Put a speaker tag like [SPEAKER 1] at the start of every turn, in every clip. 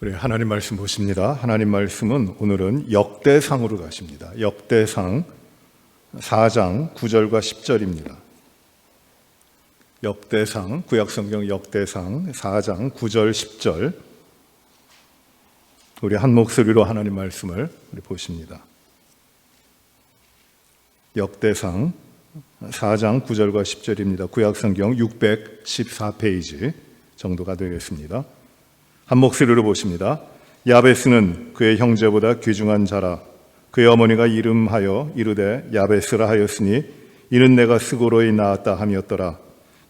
[SPEAKER 1] 우리 하나님 말씀 보십니다. 하나님 말씀은 오늘은 역대상으로 가십니다. 역대상 4장 9절과 10절입니다. 역대상, 구약성경 역대상 4장 9절 10절. 우리 한 목소리로 하나님 말씀을 보십니다. 역대상 4장 9절과 10절입니다. 구약성경 614페이지 정도가 되겠습니다. 한 목소리로 보십니다. 야베스는 그의 형제보다 귀중한 자라. 그의 어머니가 이름하여 이르되 야베스라 하였으니 이는 내가 스고로이 낳았다 함이었더라.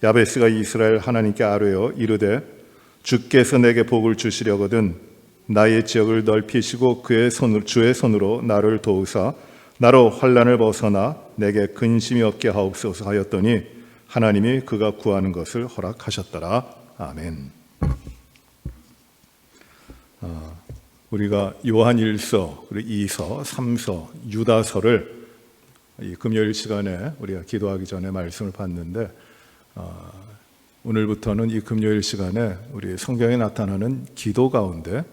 [SPEAKER 1] 야베스가 이스라엘 하나님께 아뢰어 이르되 주께서 내게 복을 주시려거든 나의 지역을 넓히시고 주의 손으로 나를 도우사 나로 환난을 벗어나 내게 근심이 없게 하옵소서 하였더니 하나님이 그가 구하는 것을 허락하셨더라. 아멘. 우리가 요한 1서, 그리고 2서, 3서, 유다서를 이 금요일 시간에 우리가 기도하기 전에 말씀을 봤는데 오늘부터는 이 금요일 시간에 우리 성경에 나타나는 기도 가운데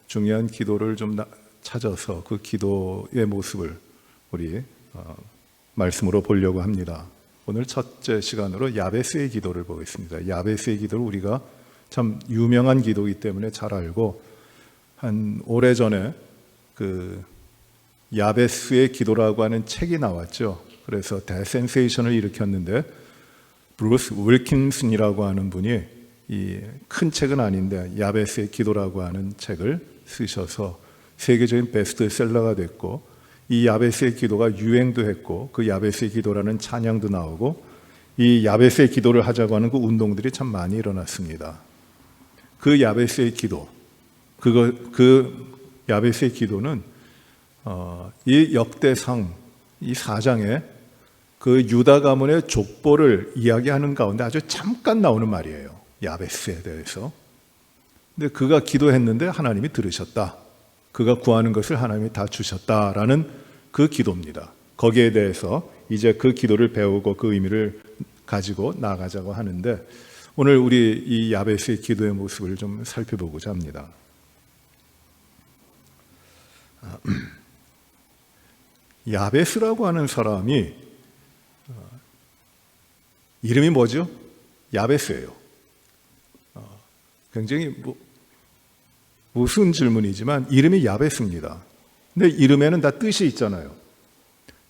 [SPEAKER 1] 중요한 기도를 좀 찾아서 그 기도의 모습을 우리 말씀으로 보려고 합니다. 오늘 첫째 시간으로 야베스의 기도를 보겠습니다. 야베스의 기도를 우리가 참 유명한 기도이기 때문에 잘 알고 한 오래전에 그 야베스의 기도라고 하는 책이 나왔죠. 그래서 대센세이션을 일으켰는데 브루스 윌킨슨이라고 하는 분이 이 큰 책은 아닌데 야베스의 기도라고 하는 책을 쓰셔서 세계적인 베스트셀러가 됐고 이 야베스의 기도가 유행도 했고 그 야베스의 기도라는 찬양도 나오고 이 야베스의 기도를 하자고 하는 그 운동들이 참 많이 일어났습니다. 그 야베스의 기도, 그 야베스의 기도는 이 역대상 이 4장에 그 유다 가문의 족보를 이야기하는 가운데 아주 잠깐 나오는 말이에요. 야베스에 대해서. 근데 그가 기도했는데 하나님이 들으셨다. 그가 구하는 것을 하나님이 다 주셨다라는 그 기도입니다. 거기에 대해서 이제 그 기도를 배우고 그 의미를 가지고 나아가자고 하는데 오늘 우리 이 야베스의 기도의 모습을 좀 살펴보고자 합니다. 야베스라고 하는 사람이 이름이 뭐죠? 야베스예요. 굉장히 무슨 질문이지만 이름이 야베스입니다. 근데 이름에는 다 뜻이 있잖아요.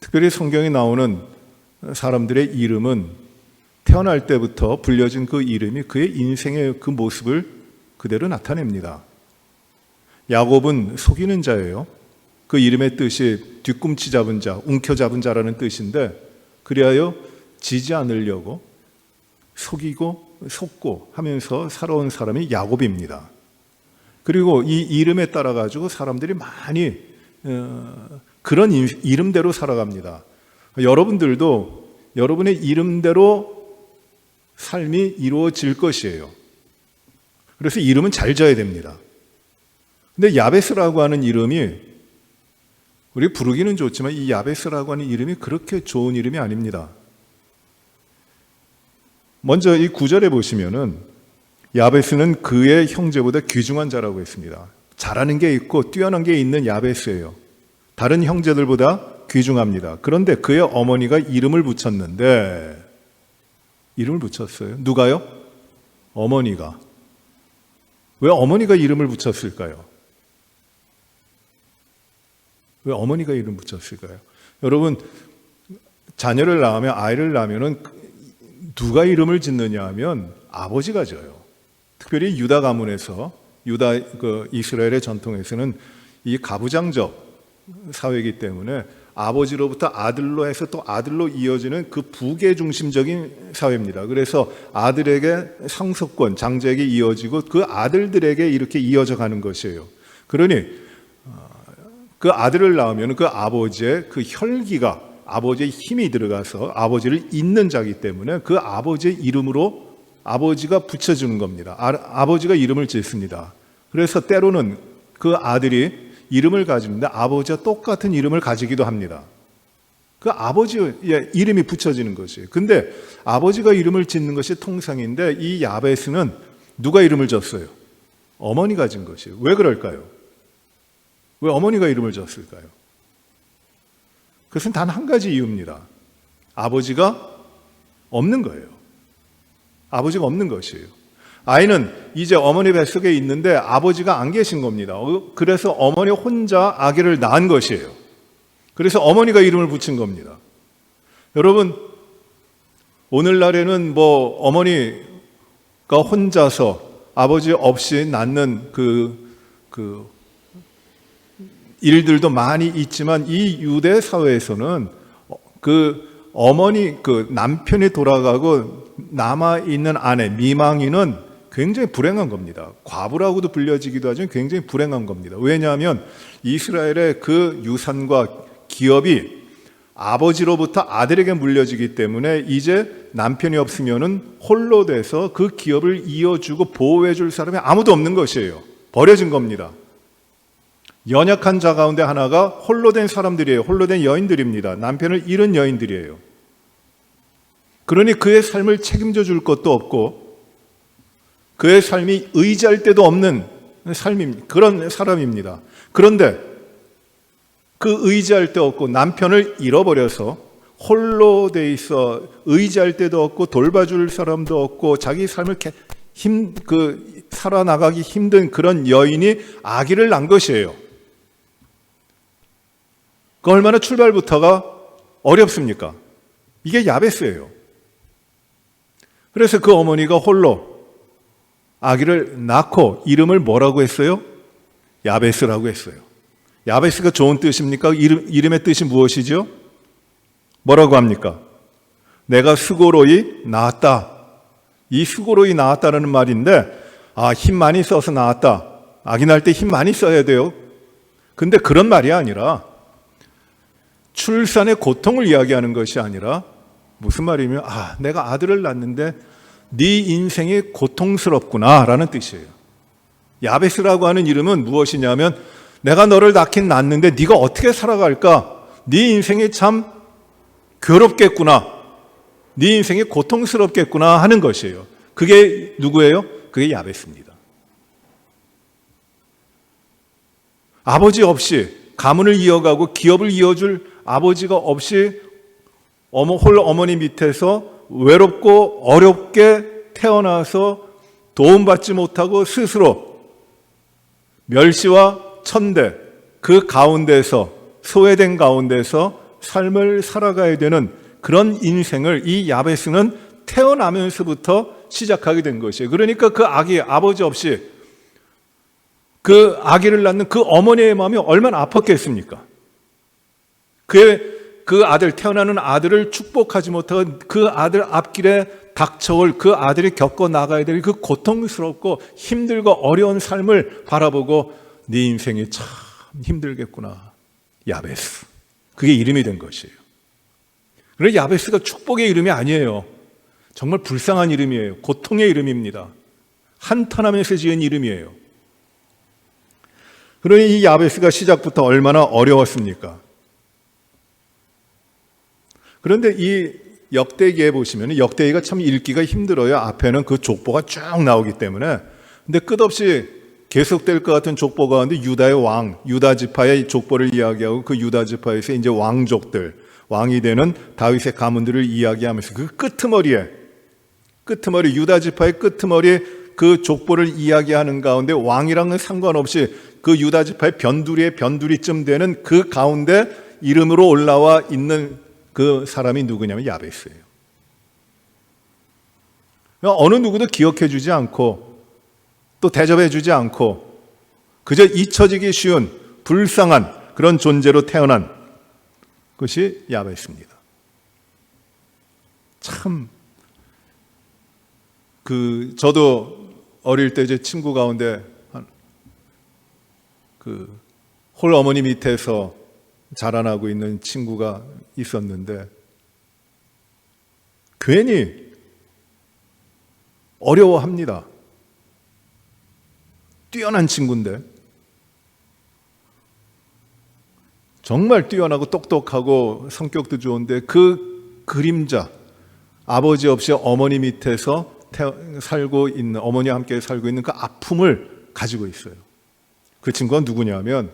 [SPEAKER 1] 특별히 성경에 나오는 사람들의 이름은 태어날 때부터 불려진 그 이름이 그의 인생의 그 모습을 그대로 나타냅니다. 야곱은 속이는 자예요. 그 이름의 뜻이 뒤꿈치 잡은 자, 움켜잡은 자라는 뜻인데 그리하여 지지 않으려고 속이고 속고 하면서 살아온 사람이 야곱입니다. 그리고 이 이름에 따라 가지고 사람들이 많이 그런 이름대로 살아갑니다. 여러분들도 여러분의 이름대로 삶이 이루어질 것이에요. 그래서 이름은 잘 져야 됩니다. 근데 야베스라고 하는 이름이 우리 부르기는 좋지만 이 야베스라고 하는 이름이 그렇게 좋은 이름이 아닙니다. 먼저 이 9절에 보시면은 야베스는 그의 형제보다 귀중한 자라고 했습니다. 잘하는 게 있고 뛰어난 게 있는 야베스예요. 다른 형제들보다 귀중합니다. 그런데 그의 어머니가 이름을 붙였는데 이름을 붙였어요. 누가요? 어머니가. 왜 어머니가 이름을 붙였을까요? 왜 어머니가 이름 붙였을까요? 여러분, 자녀를 낳으면, 아이를 낳으면은 누가 이름을 짓느냐 하면 아버지가 져요. 특별히 유다 가문에서, 이스라엘의 전통에서는 이 가부장적 사회이기 때문에 아버지로부터 아들로 해서 또 아들로 이어지는 그 부계 중심적인 사회입니다. 그래서 아들에게 상속권, 장자에게 이어지고 그 아들들에게 이렇게 이어져 가는 것이에요. 그러니 그 아들을 낳으면 그 아버지의 그 혈기가 아버지의 힘이 들어가서 아버지를 잇는 자이기 때문에 그 아버지의 이름으로 아버지가 붙여주는 겁니다. 아버지가 이름을 짓습니다. 그래서 때로는 그 아들이 이름을 가집니다. 아버지와 똑같은 이름을 가지기도 합니다. 그 아버지의 이름이 붙여지는 것이에요. 근데 아버지가 이름을 짓는 것이 통상인데 이 야베스는 누가 이름을 졌어요? 어머니가 진 것이에요. 왜 그럴까요? 왜 어머니가 이름을 졌을까요? 그것은 단 한 가지 이유입니다. 아버지가 없는 거예요. 아버지가 없는 것이에요. 아이는 이제 어머니 뱃속에 있는데 아버지가 안 계신 겁니다. 그래서 어머니 혼자 아기를 낳은 것이에요. 그래서 어머니가 이름을 붙인 겁니다. 여러분, 오늘날에는 어머니가 혼자서 아버지 없이 낳는 그 일들도 많이 있지만, 이 유대 사회에서는 남편이 돌아가고 남아있는 아내, 미망인은 굉장히 불행한 겁니다. 과부라고도 불려지기도 하지만 굉장히 불행한 겁니다. 왜냐하면 이스라엘의 그 유산과 기업이 아버지로부터 아들에게 물려지기 때문에 이제 남편이 없으면은 홀로 돼서 그 기업을 이어주고 보호해 줄 사람이 아무도 없는 것이에요. 버려진 겁니다. 연약한 자 가운데 하나가 홀로 된 사람들이에요. 홀로 된 여인들입니다. 남편을 잃은 여인들이에요. 그러니 그의 삶을 책임져 줄 것도 없고 그의 삶이 의지할 데도 없는 그런 사람입니다. 그런데 그 의지할 데 없고 남편을 잃어버려서 홀로 돼 있어 의지할 데도 없고 돌봐줄 사람도 없고 자기 삶을 살아나가기 힘든 그런 여인이 아기를 낳은 것이에요. 그 얼마나 출발부터가 어렵습니까? 이게 야베스예요. 그래서 그 어머니가 홀로 아기를 낳고 이름을 뭐라고 했어요? 야베스라고 했어요. 야베스가 좋은 뜻입니까? 이름의 뜻이 무엇이죠? 뭐라고 합니까? 내가 수고로이 낳았다. 이 수고로이 낳았다는 말인데, 힘 많이 써서 낳았다. 아기 낳을 때 힘 많이 써야 돼요. 근데 그런 말이 아니라 출산의 고통을 이야기하는 것이 아니라 무슨 말이냐면 내가 아들을 낳는데 네 인생이 고통스럽구나 라는 뜻이에요. 야베스라고 하는 이름은 무엇이냐면 내가 너를 낳긴 낳는데 네가 어떻게 살아갈까? 네 인생이 참 괴롭겠구나. 네 인생이 고통스럽겠구나 하는 것이에요. 그게 누구예요? 그게 야베스입니다. 아버지 없이 가문을 이어가고 기업을 이어줄 아버지가 없이 홀로 어머니 밑에서 외롭고 어렵게 태어나서 도움받지 못하고 스스로 멸시와 천대, 그 가운데서 소외된 가운데서 삶을 살아가야 되는 그런 인생을 이 야베스는 태어나면서부터 시작하게 된 것이에요. 그러니까 그 아기, 아버지 없이 그 아기를 낳는 그 어머니의 마음이 얼마나 아팠겠습니까? 그 아들, 태어나는 아들을 축복하지 못하고 그 아들 앞길에 닥쳐올 그 아들이 겪어 나가야 될 그 고통스럽고 힘들고 어려운 삶을 바라보고 네 인생이 참 힘들겠구나. 야베스. 그게 이름이 된 것이에요. 그래서 야베스가 축복의 이름이 아니에요. 정말 불쌍한 이름이에요. 고통의 이름입니다. 한탄하면서 지은 이름이에요. 그러니 이 야베스가 시작부터 얼마나 어려웠습니까? 그런데 이 역대기에 보시면 역대기가 참 읽기가 힘들어요. 앞에는 그 족보가 쭉 나오기 때문에. 근데 끝없이 계속될 것 같은 족보 가운데 유다의 왕, 유다 지파의 족보를 이야기하고 그 유다 지파에서 이제 왕족들, 왕이 되는 다윗의 가문들을 이야기하면서 그 끄트머리 유다 지파의 끄트머리에 그 족보를 이야기하는 가운데 왕이랑은 상관없이 그 유다 지파의 변두리의 변두리쯤 되는 그 가운데 이름으로 올라와 있는 그 사람이 누구냐면 야베스예요. 어느 누구도 기억해 주지 않고 또 대접해 주지 않고 그저 잊혀지기 쉬운 불쌍한 그런 존재로 태어난 것이 야베스입니다. 참 저도 어릴 때 제 친구 가운데 홀 어머니 밑에서 자라나고 있는 친구가 있었는데 괜히 어려워합니다. 뛰어난 친구인데 정말 뛰어나고 똑똑하고 성격도 좋은데 그 그림자, 아버지 없이 어머니 밑에서 살고 있는, 어머니와 함께 살고 있는 그 아픔을 가지고 있어요. 그 친구가 누구냐면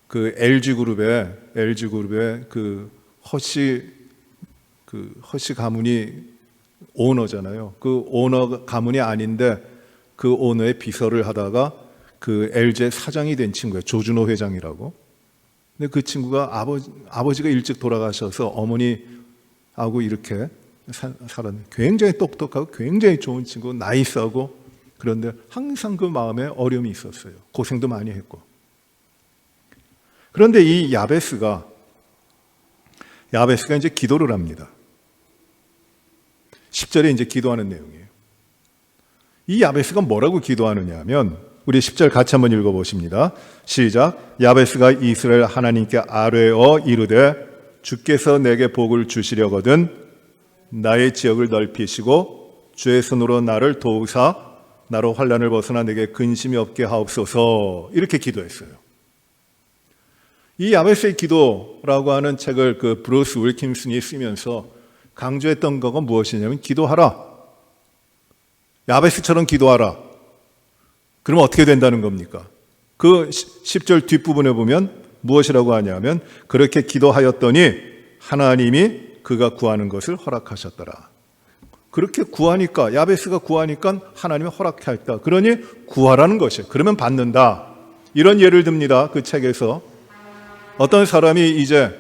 [SPEAKER 1] 그 LG그룹의 그 허씨 가문이 오너잖아요. 그 오너 가문이 아닌데 그 오너의 비서를 하다가 그 LG의 사장이 된 친구예요. 조준호 회장이라고. 근데 그 친구가 아버지가 일찍 돌아가셔서 어머니하고 이렇게 살았는데 굉장히 똑똑하고 굉장히 좋은 친구, 나이스하고, 그런데 항상 그 마음에 어려움이 있었어요. 고생도 많이 했고. 그런데 이 야베스가 이제 기도를 합니다. 10절에 이제 기도하는 내용이에요. 이 야베스가 뭐라고 기도하느냐 하면, 우리 10절 같이 한번 읽어보십니다. 시작. 야베스가 이스라엘 하나님께 아뢰어 이르되 주께서 내게 복을 주시려거든 나의 지역을 넓히시고 주의 손으로 나를 도우사 나로 환난을 벗어나 내게 근심이 없게 하옵소서. 이렇게 기도했어요. 이 야베스의 기도라고 하는 책을 그 브루스 윌킨슨이 쓰면서 강조했던 거가 무엇이냐면 기도하라. 야베스처럼 기도하라. 그러면 어떻게 된다는 겁니까? 그 10절 뒷부분에 보면 무엇이라고 하냐면 그렇게 기도하였더니 하나님이 그가 구하는 것을 허락하셨더라. 그렇게 구하니까, 야베스가 구하니까 하나님이 허락했다. 그러니 구하라는 것이에요. 그러면 받는다. 이런 예를 듭니다. 그 책에서 어떤 사람이 이제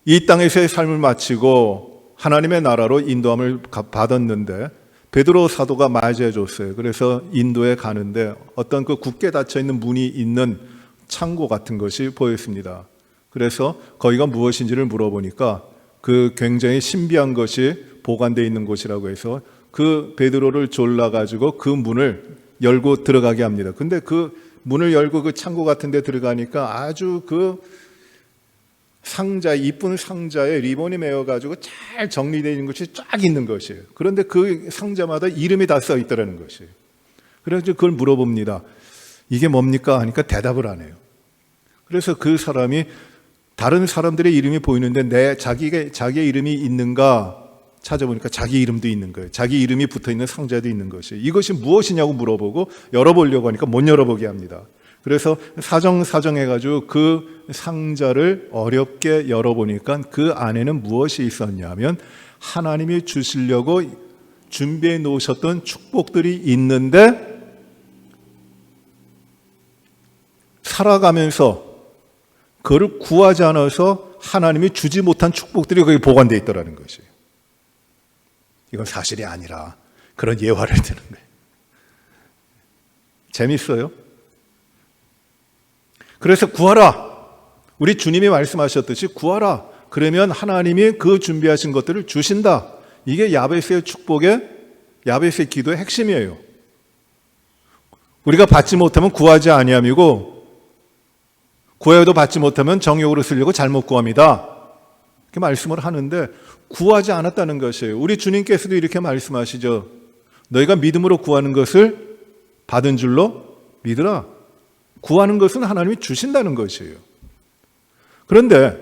[SPEAKER 1] 이 땅에서의 삶을 마치고 하나님의 나라로 인도함을 받았는데 베드로 사도가 맞이해 줬어요. 그래서 인도에 가는데 어떤 그 굳게 닫혀 있는 문이 있는 창고 같은 것이 보였습니다. 그래서 거기가 무엇인지를 물어보니까 그 굉장히 신비한 것이 보관되어 있는 곳이라고 해서 그 베드로를 졸라가지고 그 문을 열고 들어가게 합니다. 근데 그 문을 열고 그 창고 같은 데 들어가니까 아주 그 상자, 이쁜 상자에 리본이 매어가지고 잘 정리되어 있는 것이 쫙 있는 것이에요. 그런데 그 상자마다 이름이 다 써 있더라는 것이에요. 그래서 그걸 물어봅니다. 이게 뭡니까? 하니까 대답을 안 해요. 그래서 그 사람이 다른 사람들의 이름이 보이는데 자기의 이름이 있는가 찾아보니까 자기 이름도 있는 거예요. 자기 이름이 붙어있는 상자도 있는 것이에요. 이것이 무엇이냐고 물어보고 열어보려고 하니까 못 열어보게 합니다. 그래서 사정해가지고 그 상자를 어렵게 열어보니까 그 안에는 무엇이 있었냐면 하나님이 주시려고 준비해 놓으셨던 축복들이 있는데 살아가면서 그를 구하지 않아서 하나님이 주지 못한 축복들이 거기 보관되어 있더라는 것이에요. 이건 사실이 아니라 그런 예화를 드는 거예요. 재밌어요? 그래서 구하라. 우리 주님이 말씀하셨듯이 구하라. 그러면 하나님이 그 준비하신 것들을 주신다. 이게 야베스의 축복의, 야베스의 기도의 핵심이에요. 우리가 받지 못하면 구하지 아니함이고 구해도 받지 못하면 정욕으로 쓰려고 잘못 구합니다. 이렇게 말씀을 하는데 구하지 않았다는 것이에요. 우리 주님께서도 이렇게 말씀하시죠. 너희가 믿음으로 구하는 것을 받은 줄로 믿으라. 구하는 것은 하나님이 주신다는 것이에요. 그런데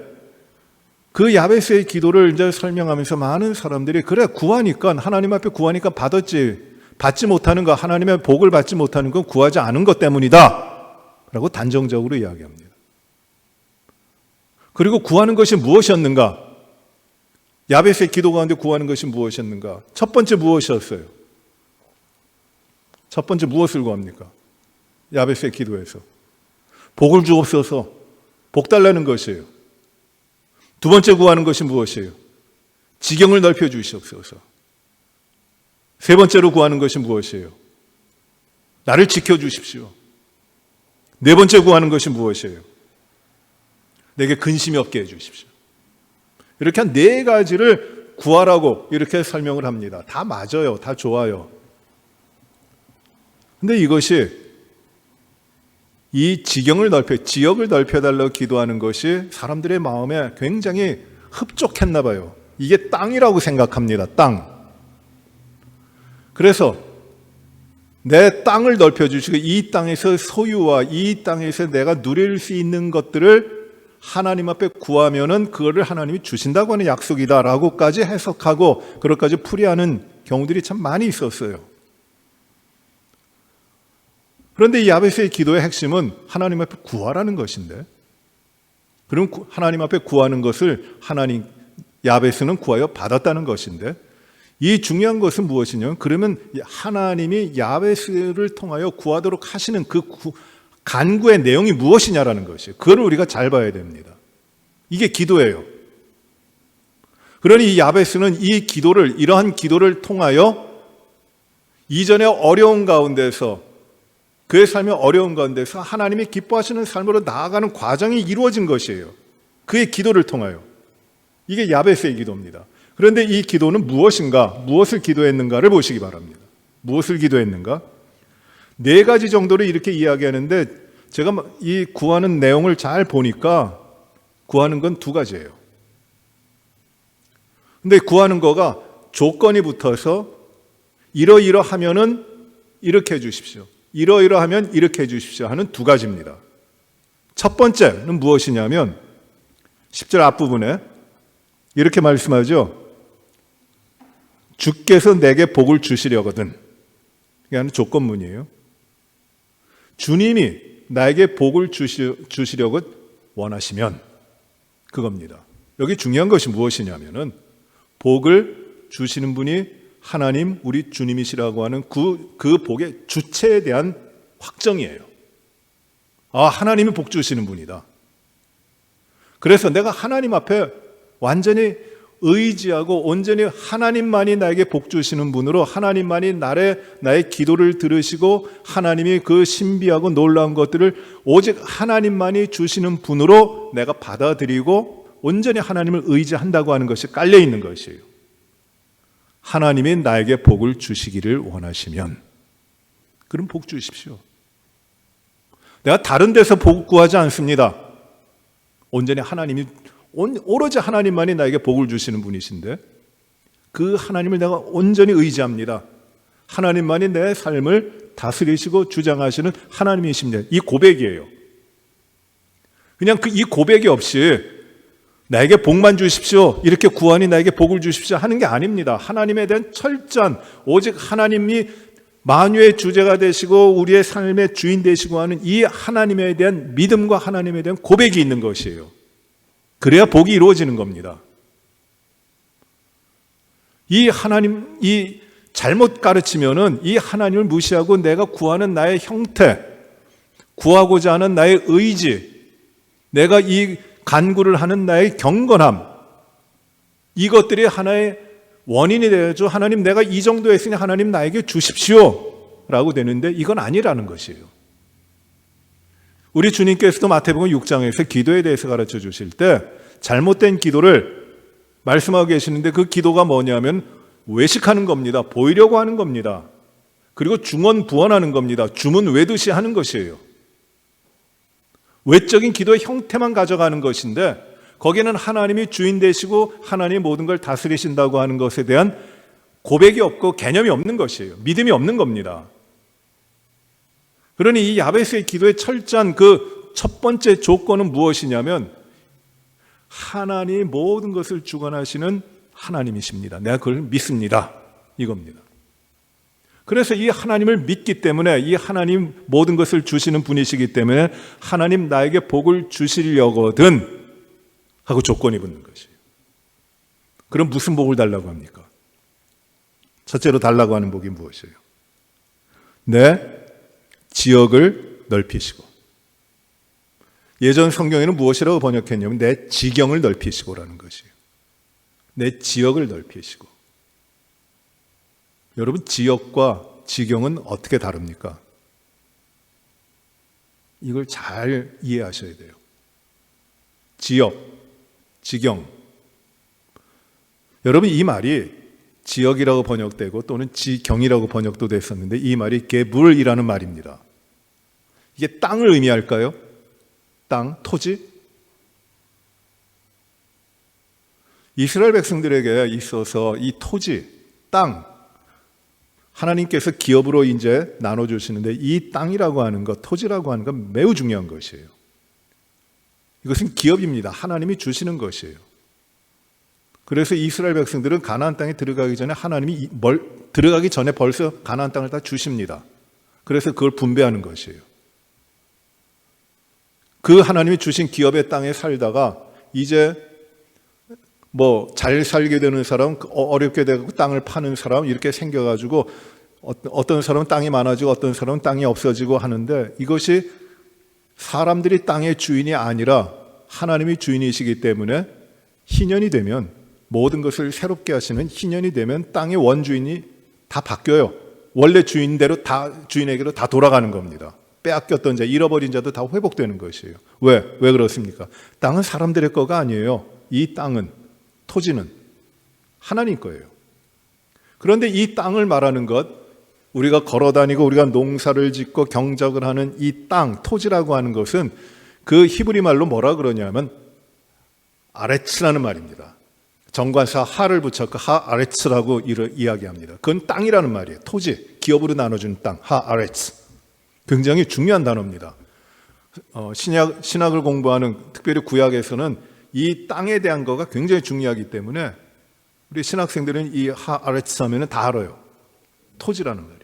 [SPEAKER 1] 그 야베스의 기도를 이제 설명하면서 많은 사람들이 그래 구하니까 하나님 앞에 구하니까 받았지, 받지 못하는 거, 하나님의 복을 받지 못하는 건 구하지 않은 것 때문이다 라고 단정적으로 이야기합니다. 그리고 구하는 것이 무엇이었는가? 야베스의 기도 가운데 구하는 것이 무엇이었는가? 첫 번째 무엇이었어요? 첫 번째 무엇을 구합니까? 야베스의 기도에서 복을 주옵소서, 복 달라는 것이에요. 두 번째 구하는 것이 무엇이에요? 지경을 넓혀 주시옵소서. 세 번째로 구하는 것이 무엇이에요? 나를 지켜주십시오. 네 번째 구하는 것이 무엇이에요? 내게 근심이 없게 해주십시오. 이렇게 한 네 가지를 구하라고 이렇게 설명을 합니다. 다 맞아요. 다 좋아요. 근데 이것이 이 지경을 지역을 넓혀달라고 기도하는 것이 사람들의 마음에 굉장히 흡족했나 봐요. 이게 땅이라고 생각합니다. 땅. 그래서 내 땅을 넓혀주시고 이 땅에서 소유와 이 땅에서 내가 누릴 수 있는 것들을 하나님 앞에 구하면은 그거를 하나님이 주신다고 하는 약속이다라고까지 해석하고 그것까지 풀이하는 경우들이 참 많이 있었어요. 그런데 이 야베스의 기도의 핵심은 하나님 앞에 구하라는 것인데, 그럼 하나님 앞에 구하는 것을 야베스는 구하여 받았다는 것인데, 이 중요한 것은 무엇이냐면, 그러면 하나님이 야베스를 통하여 구하도록 하시는 그 간구의 내용이 무엇이냐라는 것이에요. 그걸 우리가 잘 봐야 됩니다. 이게 기도예요. 그러니 이 야베스는 이러한 기도를 통하여 이전의 어려운 가운데서, 그의 삶의 어려운 가운데서 하나님이 기뻐하시는 삶으로 나아가는 과정이 이루어진 것이에요. 그의 기도를 통하여. 이게 야베스의 기도입니다. 그런데 이 기도는 무엇인가, 무엇을 기도했는가를 보시기 바랍니다. 무엇을 기도했는가? 4가지 정도를 이렇게 이야기하는데, 제가 이 구하는 내용을 잘 보니까 구하는 건 2가지예요. 근데 구하는 거가 조건이 붙어서 이러이러하면은 이렇게 해주십시오, 이러이러하면 이렇게 해주십시오 하는 2가지입니다. 첫 번째는 무엇이냐면 10절 앞부분에 이렇게 말씀하죠. 주께서 내게 복을 주시려거든. 이게 하는 조건문이에요. 주님이 나에게 복을 주시려고 원하시면, 그겁니다. 여기 중요한 것이 무엇이냐면은 복을 주시는 분이 하나님, 우리 주님이시라고 하는 그 복의 주체에 대한 확정이에요. 아, 하나님이 복 주시는 분이다. 그래서 내가 하나님 앞에 완전히 의지하고 온전히 하나님만이 나에게 복 주시는 분으로, 하나님만이 나의 기도를 들으시고 하나님이 그 신비하고 놀라운 것들을 오직 하나님만이 주시는 분으로 내가 받아들이고 온전히 하나님을 의지한다고 하는 것이 깔려 있는 것이에요. 하나님이 나에게 복을 주시기를 원하시면, 그럼 복 주십시오. 내가 다른 데서 복 구하지 않습니다. 온전히 오로지 하나님만이 나에게 복을 주시는 분이신데, 그 하나님을 내가 온전히 의지합니다. 하나님만이 내 삶을 다스리시고 주장하시는 하나님이십니다. 이 고백이에요. 그냥 이 고백이 없이 나에게 복만 주십시오, 이렇게 구하니 나에게 복을 주십시오 하는 게 아닙니다. 하나님에 대한 철저한, 오직 하나님이 만유의 주제가 되시고 우리의 삶의 주인 되시고 하는 이 하나님에 대한 믿음과 하나님에 대한 고백이 있는 것이에요. 그래야 복이 이루어지는 겁니다. 이 잘못 가르치면은 이 하나님을 무시하고 내가 구하는 나의 형태, 구하고자 하는 나의 의지, 내가 이 간구를 하는 나의 경건함, 이것들이 하나의 원인이 되어줘. 하나님, 내가 이 정도 했으니 하나님 나에게 주십시오 라고 되는데, 이건 아니라는 것이에요. 우리 주님께서도 마태복음 6장에서 기도에 대해서 가르쳐 주실 때 잘못된 기도를 말씀하고 계시는데, 그 기도가 뭐냐면 외식하는 겁니다. 보이려고 하는 겁니다. 그리고 중언부언하는 겁니다. 주문 외두시 하는 것이에요. 외적인 기도의 형태만 가져가는 것인데, 거기에는 하나님이 주인 되시고 하나님이 모든 걸 다스리신다고 하는 것에 대한 고백이 없고 개념이 없는 것이에요. 믿음이 없는 겁니다. 그러니 이 야베스의 기도의 철저한 그 첫 번째 조건은 무엇이냐면, 하나님이 모든 것을 주관하시는 하나님이십니다. 내가 그걸 믿습니다. 이겁니다. 그래서 이 하나님을 믿기 때문에, 이 하나님 모든 것을 주시는 분이시기 때문에 하나님 나에게 복을 주시려거든 하고 조건이 붙는 것이에요. 그럼 무슨 복을 달라고 합니까? 첫째로 달라고 하는 복이 무엇이에요? 내 지역을 넓히시고, 예전 성경에는 무엇이라고 번역했냐면 내 지경을 넓히시고라는 것이에요. 내 지역을 넓히시고. 여러분, 지역과 지경은 어떻게 다릅니까? 이걸 잘 이해하셔야 돼요. 지역, 지경. 여러분, 이 말이 지역이라고 번역되고 또는 지경이라고 번역도 됐었는데, 이 말이 게불이라는 말입니다. 이게 땅을 의미할까요? 땅, 토지? 이스라엘 백성들에게 있어서 이 토지, 땅, 하나님께서 기업으로 이제 나눠주시는데, 이 땅이라고 하는 것, 토지라고 하는 건 매우 중요한 것이에요. 이것은 기업입니다. 하나님이 주시는 것이에요. 그래서 이스라엘 백성들은 가나안 땅에 들어가기 전에, 하나님이 들어가기 전에 벌써 가나안 땅을 다 주십니다. 그래서 그걸 분배하는 것이에요. 그 하나님이 주신 기업의 땅에 살다가 이제 뭐 잘 살게 되는 사람, 어렵게 되고 땅을 파는 사람 이렇게 생겨가지고 어떤 사람은 땅이 많아지고 어떤 사람은 땅이 없어지고 하는데, 이것이 사람들이 땅의 주인이 아니라 하나님이 주인이시기 때문에 희년이 되면, 모든 것을 새롭게 하시는 희년이 되면 땅의 원주인이 다 바뀌어요. 원래 주인대로 주인에게로 다 돌아가는 겁니다. 빼앗겼던 자, 잃어버린 자도 다 회복되는 것이에요. 왜 그렇습니까? 땅은 사람들의 거가 아니에요. 이 땅은, 토지는 하나님 거예요. 그런데 이 땅을 말하는 것, 우리가 걸어다니고 우리가 농사를 짓고 경작을 하는 이 땅, 토지라고 하는 것은 그 히브리 말로 뭐라 그러냐면 아레츠라는 말입니다. 정관사 하를 붙였고 하아레츠라고 이야기합니다. 그건 땅이라는 말이에요. 토지, 기업으로 나눠준 땅, 하아레츠. 굉장히 중요한 단어입니다. 신학을 공부하는, 특별히 구약에서는 이 땅에 대한 거가 굉장히 중요하기 때문에 우리 신학생들은 이 하아레츠 하면 다 알아요. 토지라는 말이에요.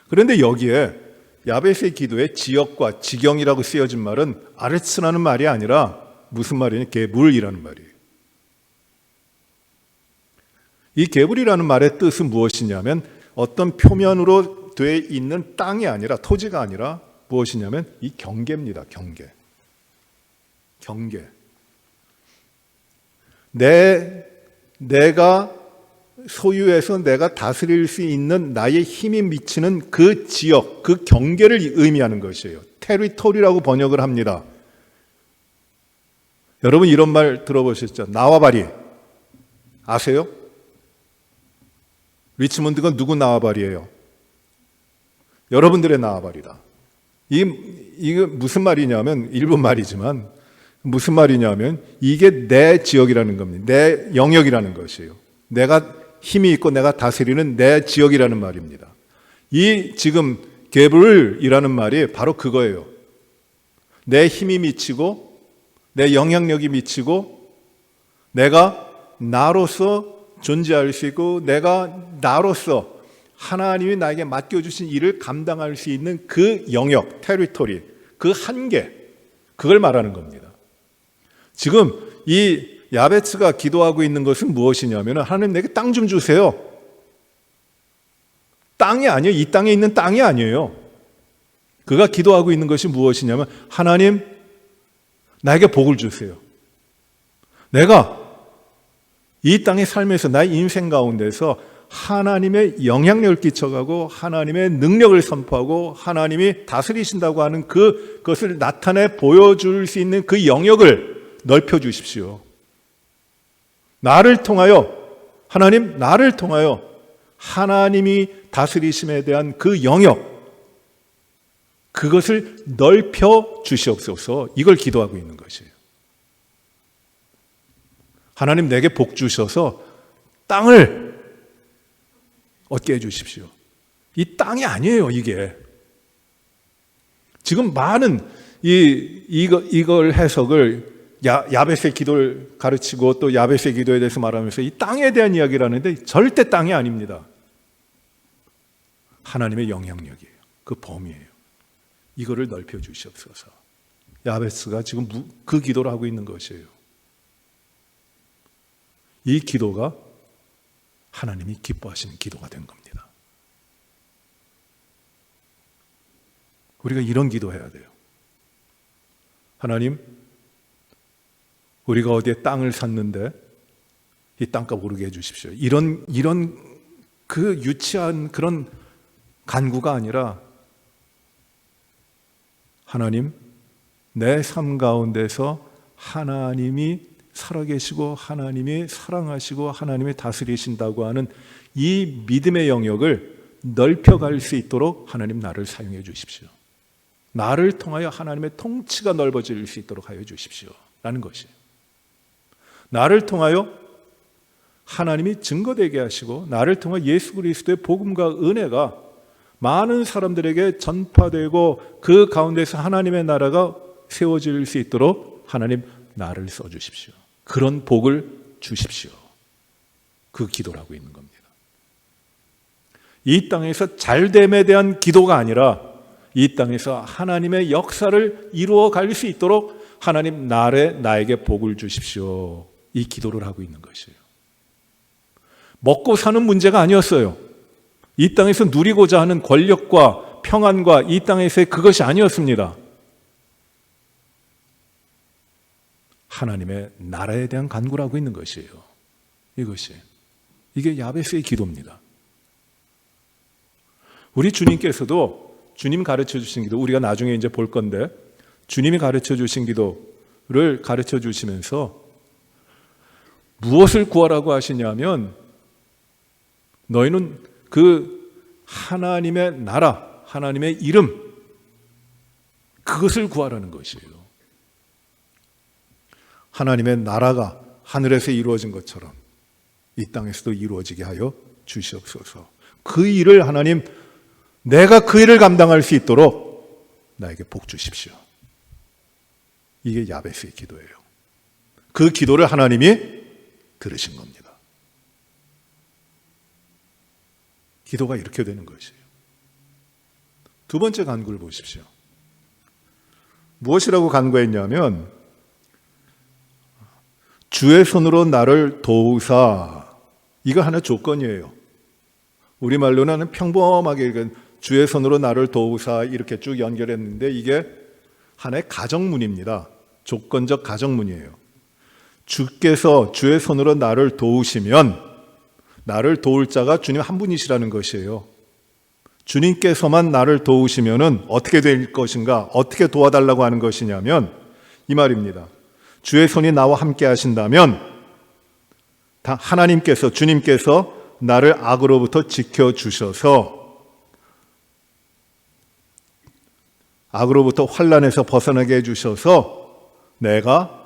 [SPEAKER 1] 그런데 여기에 야베스의 기도에 지역과 지경이라고 쓰여진 말은 아레츠라는 말이 아니라 무슨 말이냐? 게불이라는 말이에요. 이 게불이라는 말의 뜻은 무엇이냐면 어떤 표면으로 돼 있는 땅이 아니라, 토지가 아니라 무엇이냐면 이 경계입니다. 경계. 내가 소유해서 내가 다스릴 수 있는 나의 힘이 미치는 그 지역, 그 경계를 의미하는 것이에요. 테리토리라고 번역을 합니다. 여러분 이런 말 들어보셨죠? 나와바리 아세요? 리치몬드가 누구 나와바리예요? 여러분들의 나와바리다. 이게 무슨 말이냐면, 일본 말이지만 무슨 말이냐면 이게 내 지역이라는 겁니다. 내 영역이라는 것이에요. 내가 힘이 있고 내가 다스리는 내 지역이라는 말입니다. 이 지금 게불이라는 말이 바로 그거예요. 내 힘이 미치고 내 영향력이 미치고 내가 나로서 존재할 수 있고 내가 나로서 하나님이 나에게 맡겨주신 일을 감당할 수 있는 그 영역, 테리토리, 그 한계, 그걸 말하는 겁니다. 지금 이 야베츠가 기도하고 있는 것은 무엇이냐면 하나님 내게 땅 좀 주세요. 땅이 아니에요. 이 땅에 있는 땅이 아니에요. 그가 기도하고 있는 것이 무엇이냐면 하나님 나에게 복을 주세요. 내가 이 땅의 삶에서 나의 인생 가운데서 하나님의 영향력을 끼쳐가고 하나님의 능력을 선포하고 하나님이 다스리신다고 하는 그것을 나타내 보여줄 수 있는 그 영역을 넓혀 주십시오. 나를 통하여, 하나님 나를 통하여 하나님이 다스리심에 대한 그 영역, 그것을 넓혀 주시옵소서. 이걸 기도하고 있는 것이에요. 하나님 내게 복 주셔서 땅을 얻게 해주십시오. 이 땅이 아니에요, 이게. 지금 많은 이걸 해석을 야베스의 기도를 가르치고 또 야베스의 기도에 대해서 말하면서 이 땅에 대한 이야기를 하는데 절대 땅이 아닙니다. 하나님의 영향력이에요. 그 범위예요. 이거를 넓혀 주시옵소서. 야베스가 지금 그 기도를 하고 있는 것이에요. 이 기도가 하나님이 기뻐하시는 기도가 된 겁니다. 우리가 이런 기도해야 돼요. 하나님, 우리가 어디에 땅을 샀는데 이 땅값 오르게 해주십시오. 이런 그 유치한 그런 간구가 아니라 하나님, 내 삶 가운데서 하나님이 살아계시고 하나님이 사랑하시고 하나님이 다스리신다고 하는 이 믿음의 영역을 넓혀갈 수 있도록 하나님 나를 사용해 주십시오. 나를 통하여 하나님의 통치가 넓어질 수 있도록 하여 주십시오. 라는 것이에요. 나를 통하여 하나님이 증거되게 하시고 나를 통해 예수 그리스도의 복음과 은혜가 많은 사람들에게 전파되고 그 가운데서 하나님의 나라가 세워질 수 있도록 하나님 나를 써주십시오. 그런 복을 주십시오. 그 기도를 하고 있는 겁니다. 이 땅에서 잘됨에 대한 기도가 아니라 이 땅에서 하나님의 역사를 이루어 갈 수 있도록 하나님 나에게 복을 주십시오. 이 기도를 하고 있는 것이에요. 먹고 사는 문제가 아니었어요. 이 땅에서 누리고자 하는 권력과 평안과 이 땅에서의 그것이 아니었습니다. 하나님의 나라에 대한 간구를 하고 있는 것이에요. 이게 야베스의 기도입니다. 우리 주님께서도 주님 가르쳐 주신 기도, 우리가 나중에 이제 볼 건데, 주님이 가르쳐 주신 기도를 가르쳐 주시면서 무엇을 구하라고 하시냐면, 너희는 그 하나님의 나라, 하나님의 이름, 그것을 구하라는 것이에요. 하나님의 나라가 하늘에서 이루어진 것처럼 이 땅에서도 이루어지게 하여 주시옵소서. 그 일을 하나님, 내가 그 일을 감당할 수 있도록 나에게 복 주십시오. 이게 야베스의 기도예요. 그 기도를 하나님이 들으신 겁니다. 기도가 이렇게 되는 것이에요. 두 번째 간구를 보십시오. 무엇이라고 간구했냐면, 주의 손으로 나를 도우사. 이거 하나 조건이에요. 우리말로는 평범하게 주의 손으로 나를 도우사 이렇게 쭉 연결했는데, 이게 하나의 가정문입니다. 조건적 가정문이에요. 주께서 주의 손으로 나를 도우시면 나를 도울 자가 주님 한 분이시라는 것이에요. 주님께서만 나를 도우시면은 어떻게 될 것인가, 어떻게 도와달라고 하는 것이냐면 이 말입니다. 주의 손이 나와 함께 하신다면 하나님께서, 주님께서 나를 악으로부터 지켜주셔서 악으로부터 환난에서 벗어나게 해주셔서 내가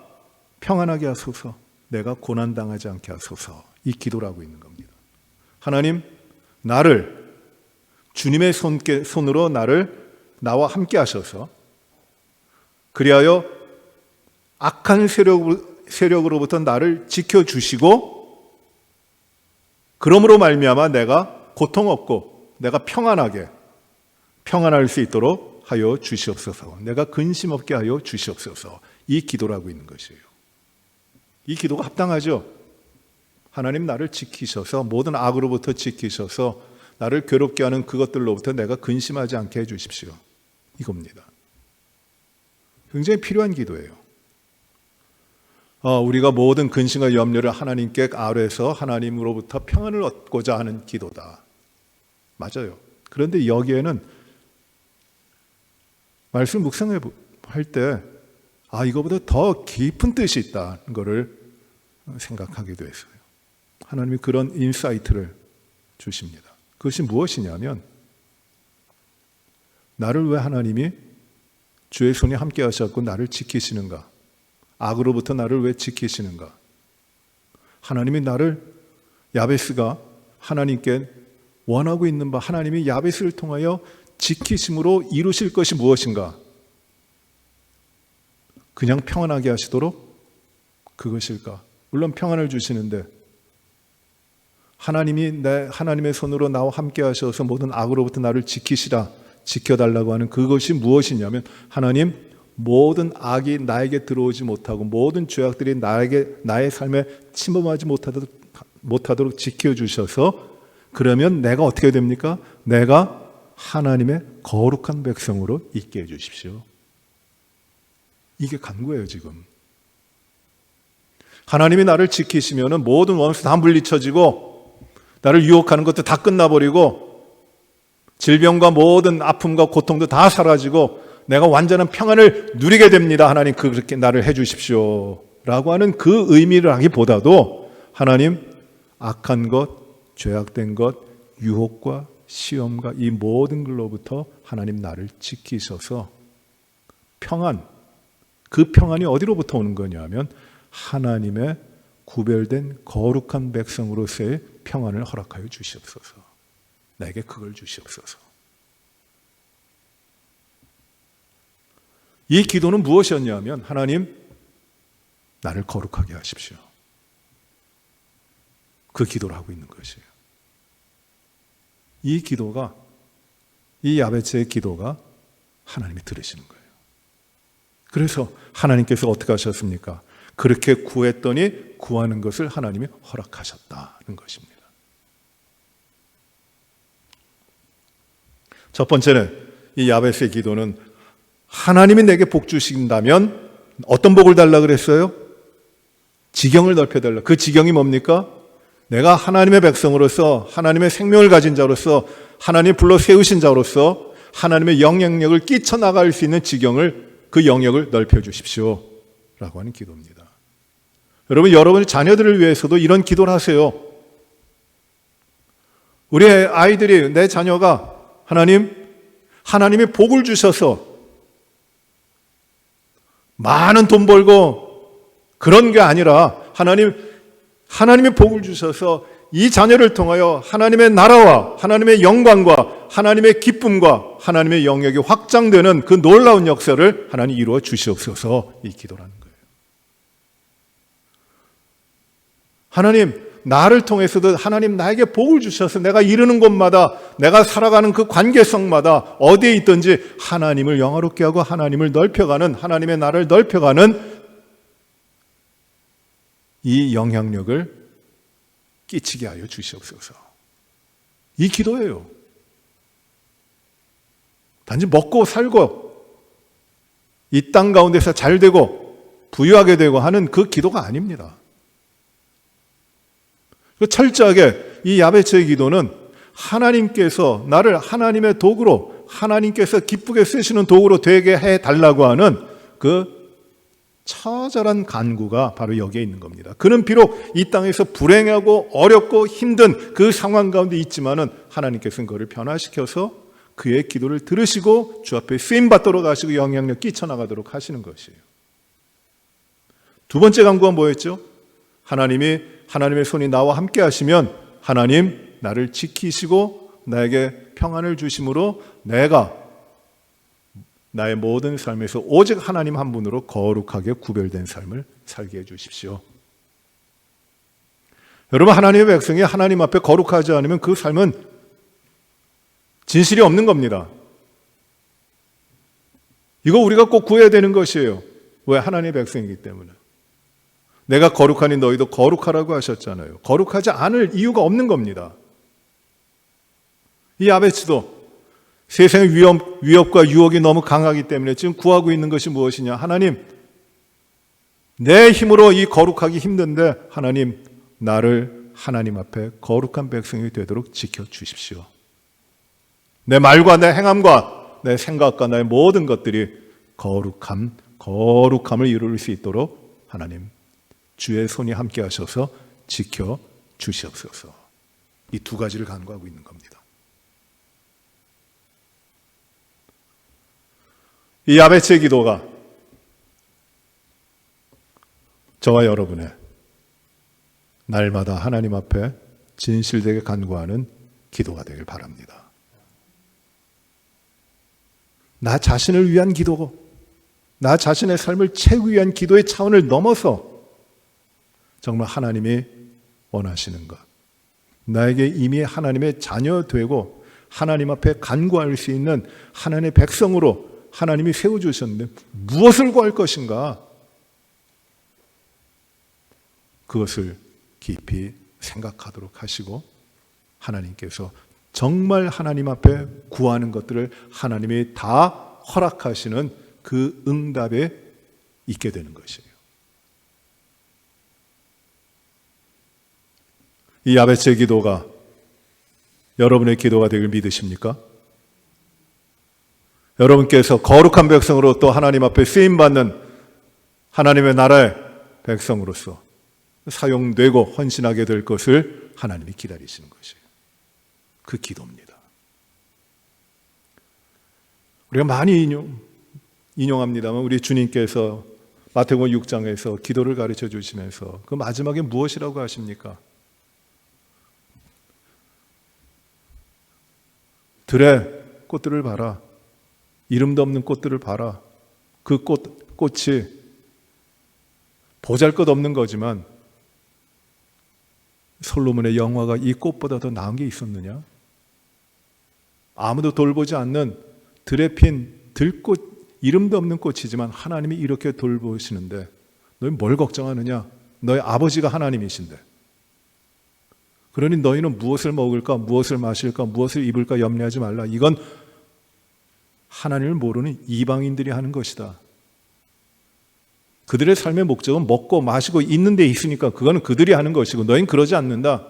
[SPEAKER 1] 평안하게 하소서, 내가 고난당하지 않게 하소서. 이 기도를 하고 있는 겁니다. 하나님, 나를 주님의 손으로 나와 함께 하셔서 그리하여 악한 세력으로부터 나를 지켜주시고 그러므로 말미암아 내가 고통 없고 내가 평안할 수 있도록 하여 주시옵소서. 내가 근심 없게 하여 주시옵소서. 이 기도를 하고 있는 것이에요. 이 기도가 합당하죠. 하나님, 나를 지키셔서 모든 악으로부터 지키셔서 나를 괴롭게 하는 그것들로부터 내가 근심하지 않게 해주십시오. 이겁니다. 굉장히 필요한 기도예요. 우리가 모든 근심과 염려를 하나님께 아뢰서 하나님으로부터 평안을 얻고자 하는 기도다. 맞아요. 그런데 여기에는 말씀 묵상할 때 이거보다 더 깊은 뜻이 있다는 것을 생각하기도 했어요. 하나님이 그런 인사이트를 주십니다. 그것이 무엇이냐면, 나를 왜 하나님이 주의 손이 함께 하셨고 나를 지키시는가? 악으로부터 나를 왜 지키시는가? 하나님이 나를, 야베스가 하나님께 원하고 있는 바, 하나님이 야베스를 통하여 지키심으로 이루실 것이 무엇인가? 그냥 평안하게 하시도록 그것일까? 물론 평안을 주시는데 하나님의 손으로 나와 함께 하셔서 모든 악으로부터 나를 지켜달라고 하는 그것이 무엇이냐면, 하나님, 모든 악이 나에게 들어오지 못하고 모든 죄악들이 나의 삶에 침범하지 못하도록 지켜주셔서, 그러면 내가 어떻게 됩니까? 내가 하나님의 거룩한 백성으로 있게 해주십시오. 이게 간구예요. 지금 하나님이 나를 지키시면 모든 원수 다 물리쳐지고 나를 유혹하는 것도 다 끝나버리고 질병과 모든 아픔과 고통도 다 사라지고 내가 완전한 평안을 누리게 됩니다. 하나님, 그렇게 나를 해주십시오 라고 하는 그 의미를 하기보다도, 하나님, 악한 것, 죄악된 것, 유혹과 시험과 이 모든 것로부터 하나님 나를 지키셔서 평안, 그 평안이 어디로부터 오는 거냐면 하나님의 구별된 거룩한 백성으로서의 평안을 허락하여 주시옵소서. 나에게 그걸 주시옵소서. 이 기도는 무엇이었냐면, 하나님, 나를 거룩하게 하십시오. 그 기도를 하고 있는 것이에요. 이 기도가, 이 야베츠의 기도가 하나님이 들으시는 거예요. 그래서 하나님께서 어떻게 하셨습니까? 그렇게 구했더니 구하는 것을 하나님이 허락하셨다는 것입니다. 첫 번째는 이 야베스의 기도는 하나님이 내게 복 주신다면 어떤 복을 달라 그랬어요? 지경을 넓혀달라. 그 지경이 뭡니까? 내가 하나님의 백성으로서, 하나님의 생명을 가진 자로서, 하나님이 불러 세우신 자로서 하나님의 영향력을 끼쳐나갈 수 있는 지경을, 그 영역을 넓혀주십시오 라고 하는 기도입니다. 여러분, 여러분의 자녀들을 위해서도 이런 기도를 하세요. 우리 아이들이, 내 자녀가 하나님이 복을 주셔서 많은 돈 벌고 그런 게 아니라 하나님이 복을 주셔서 이 자녀를 통하여 하나님의 나라와 하나님의 영광과 하나님의 기쁨과 하나님의 영역이 확장되는 그 놀라운 역사를 하나님 이루어 주시옵소서, 이 기도라는 거예요. 하나님, 나를 통해서도 하나님 나에게 복을 주셔서 내가 이르는 곳마다, 내가 살아가는 그 관계성마다 어디에 있든지 하나님을 영화롭게 하고 하나님을 넓혀가는, 하나님의 나라를 넓혀가는 이 영향력을 끼치게 하여 주시옵소서. 이 기도예요. 단지 먹고 살고 이 땅 가운데서 잘 되고 부유하게 되고 하는 그 기도가 아닙니다. 철저하게 이 야베츠의 기도는 하나님께서 나를 하나님의 도구로, 하나님께서 기쁘게 쓰시는 도구로 되게 해달라고 하는 그 처절한 간구가 바로 여기에 있는 겁니다. 그는 비록 이 땅에서 불행하고 어렵고 힘든 그 상황 가운데 있지만은 하나님께서는 그를 변화시켜서 그의 기도를 들으시고 주 앞에 쓰임받도록 하시고 영향력 끼쳐나가도록 하시는 것이에요. 두 번째 간구가 뭐였죠? 하나님의 손이 나와 함께 하시면 하나님 나를 지키시고 나에게 평안을 주심으로 내가 나의 모든 삶에서 오직 하나님 한 분으로 거룩하게 구별된 삶을 살게 해주십시오. 여러분, 하나님의 백성이 하나님 앞에 거룩하지 않으면 그 삶은 진실이 없는 겁니다. 이거 우리가 꼭 구해야 되는 것이에요. 왜? 하나님의 백성이기 때문에. 내가 거룩하니 너희도 거룩하라고 하셨잖아요. 거룩하지 않을 이유가 없는 겁니다. 이 야베츠도 세상의 위협과 유혹이 너무 강하기 때문에 지금 구하고 있는 것이 무엇이냐? 하나님, 내 힘으로 이 거룩하기 힘든데 하나님, 나를 하나님 앞에 거룩한 백성이 되도록 지켜주십시오. 내 말과 내 행함과 내 생각과 나의 모든 것들이 거룩함을 이룰 수 있도록 하나님, 주의 손이 함께 하셔서 지켜주시옵소서. 이 두 가지를 간구하고 있는 겁니다. 이 야베츠의 기도가 저와 여러분의 날마다 하나님 앞에 진실되게 간구하는 기도가 되길 바랍니다. 나 자신을 위한 기도고 나 자신의 삶을 채우기 위한 기도의 차원을 넘어서 정말 하나님이 원하시는 것, 나에게 이미 하나님의 자녀 되고 하나님 앞에 간구할 수 있는 하나님의 백성으로 하나님이 세워주셨는데 무엇을 구할 것인가? 그것을 깊이 생각하도록 하시고 하나님께서 정말 하나님 앞에 구하는 것들을 하나님이 다 허락하시는 그 응답에 있게 되는 것이에요. 이 야베츠의 기도가 여러분의 기도가 되길 믿으십니까? 여러분께서 거룩한 백성으로 또 하나님 앞에 쓰임받는 하나님의 나라의 백성으로서 사용되고 헌신하게 될 것을 하나님이 기다리시는 것이에요. 그 기도입니다. 우리가 많이 인용합니다만 우리 주님께서 마태복음 6장에서 기도를 가르쳐 주시면서 그 마지막에 무엇이라고 하십니까? 들의 꽃들을 봐라. 이름도 없는 꽃들을 봐라. 그 꽃이 보잘것없는 거지만 솔로몬의 영화가 이 꽃보다 더 나은 게 있었느냐? 아무도 돌보지 않는 들에 핀 들꽃, 이름도 없는 꽃이지만 하나님이 이렇게 돌보시는데 너희 뭘 걱정하느냐? 너희 아버지가 하나님이신데. 그러니 너희는 무엇을 먹을까, 무엇을 마실까, 무엇을 입을까 염려하지 말라. 이건 하나님을 모르는 이방인들이 하는 것이다. 그들의 삶의 목적은 먹고 마시고 있는 데 있으니까 그거는 그들이 하는 것이고 너희는 그러지 않는다.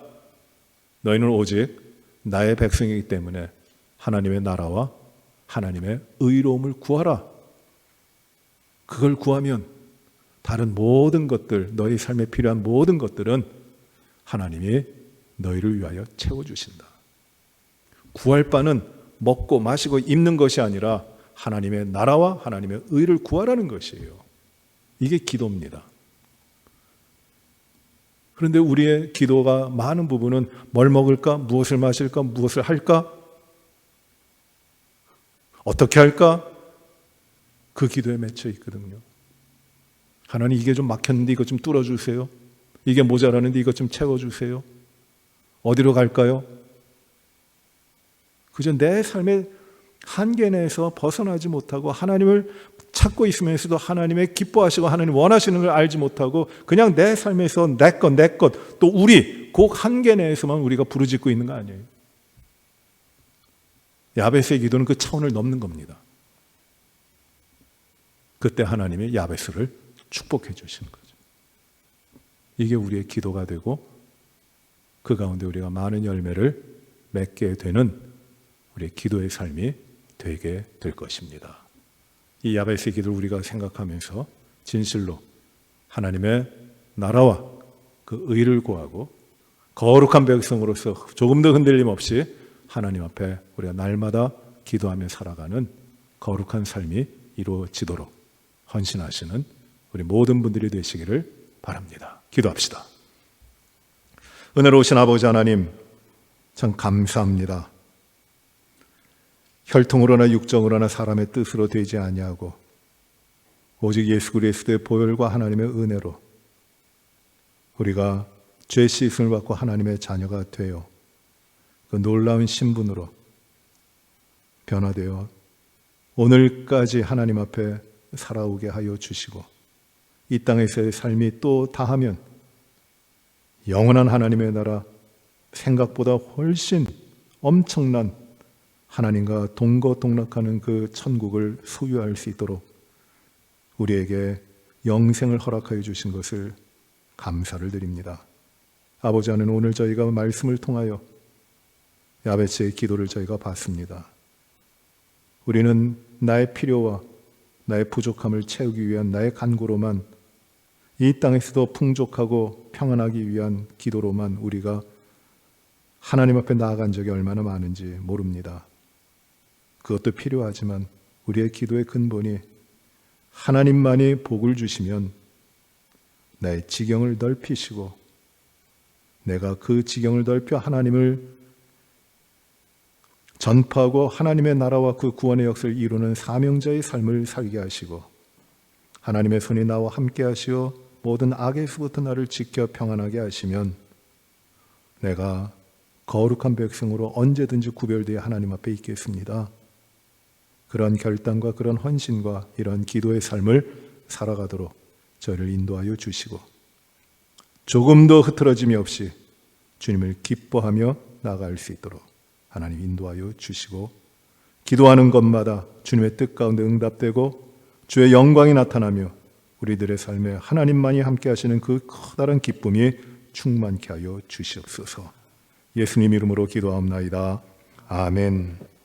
[SPEAKER 1] 너희는 오직 나의 백성이기 때문에 하나님의 나라와 하나님의 의로움을 구하라. 그걸 구하면 다른 모든 것들, 너희 삶에 필요한 모든 것들은 하나님이 너희를 위하여 채워주신다. 구할 바는 먹고 마시고 입는 것이 아니라 하나님의 나라와 하나님의 의를 구하라는 것이에요. 이게 기도입니다. 그런데 우리의 기도가 많은 부분은 뭘 먹을까, 무엇을 마실까, 무엇을 할까, 어떻게 할까, 그 기도에 맺혀 있거든요. 하나님 이게 좀 막혔는데 이것 좀 뚫어주세요. 이게 모자라는데 이것 좀 채워주세요. 어디로 갈까요? 그저 내 삶의 한계 내에서 벗어나지 못하고 하나님을 찾고 있으면서도 하나님의 기뻐하시고 하나님 원하시는 걸 알지 못하고 그냥 내 삶에서 내 것, 또 우리 그 한계 내에서만 우리가 부르짖고 있는 거 아니에요. 야베스의 기도는 그 차원을 넘는 겁니다. 그때 하나님이 야베스를 축복해 주시는 거죠. 이게 우리의 기도가 되고 그 가운데 우리가 많은 열매를 맺게 되는 우리의 기도의 삶이 되게 될 것입니다. 이 야베스의 기도를 우리가 생각하면서 진실로 하나님의 나라와 그 의를 구하고 거룩한 백성으로서 조금 더 흔들림 없이 하나님 앞에 우리가 날마다 기도하며 살아가는 거룩한 삶이 이루어지도록 헌신하시는 우리 모든 분들이 되시기를 바랍니다. 기도합시다. 은혜로우신 아버지 하나님, 참 감사합니다. 혈통으로나 육정으로나 사람의 뜻으로 되지 아니하고 오직 예수 그리스도의 보혈과 하나님의 은혜로 우리가 죄 씻음을 받고 하나님의 자녀가 되어 그 놀라운 신분으로 변화되어 오늘까지 하나님 앞에 살아오게 하여 주시고 이 땅에서의 삶이 또 다하면 영원한 하나님의 나라, 생각보다 훨씬 엄청난 하나님과 동거동락하는 그 천국을 소유할 수 있도록 우리에게 영생을 허락하여 주신 것을 감사를 드립니다. 아버지 하나님, 오늘 저희가 말씀을 통하여 야베스의 기도를 저희가 봤습니다. 우리는 나의 필요와 나의 부족함을 채우기 위한 나의 간구로만, 이 땅에서도 풍족하고 평안하기 위한 기도로만 우리가 하나님 앞에 나아간 적이 얼마나 많은지 모릅니다. 그것도 필요하지만 우리의 기도의 근본이 하나님만이 복을 주시면 나의 지경을 넓히시고 내가 그 지경을 넓혀 하나님을 전파하고 하나님의 나라와 그 구원의 역사를 이루는 사명자의 삶을 살게 하시고 하나님의 손이 나와 함께 하시어 모든 악에서부터 나를 지켜 평안하게 하시면 내가 거룩한 백성으로 언제든지 구별되어 하나님 앞에 있겠습니다. 그런 결단과 그런 헌신과 이런 기도의 삶을 살아가도록 저희를 인도하여 주시고 조금도 흐트러짐이 없이 주님을 기뻐하며 나아갈 수 있도록 하나님 인도하여 주시고 기도하는 것마다 주님의 뜻 가운데 응답되고 주의 영광이 나타나며 우리들의 삶에 하나님만이 함께 하시는 그 커다란 기쁨이 충만케 하여 주시옵소서. 예수님 이름으로 기도하옵나이다. 아멘.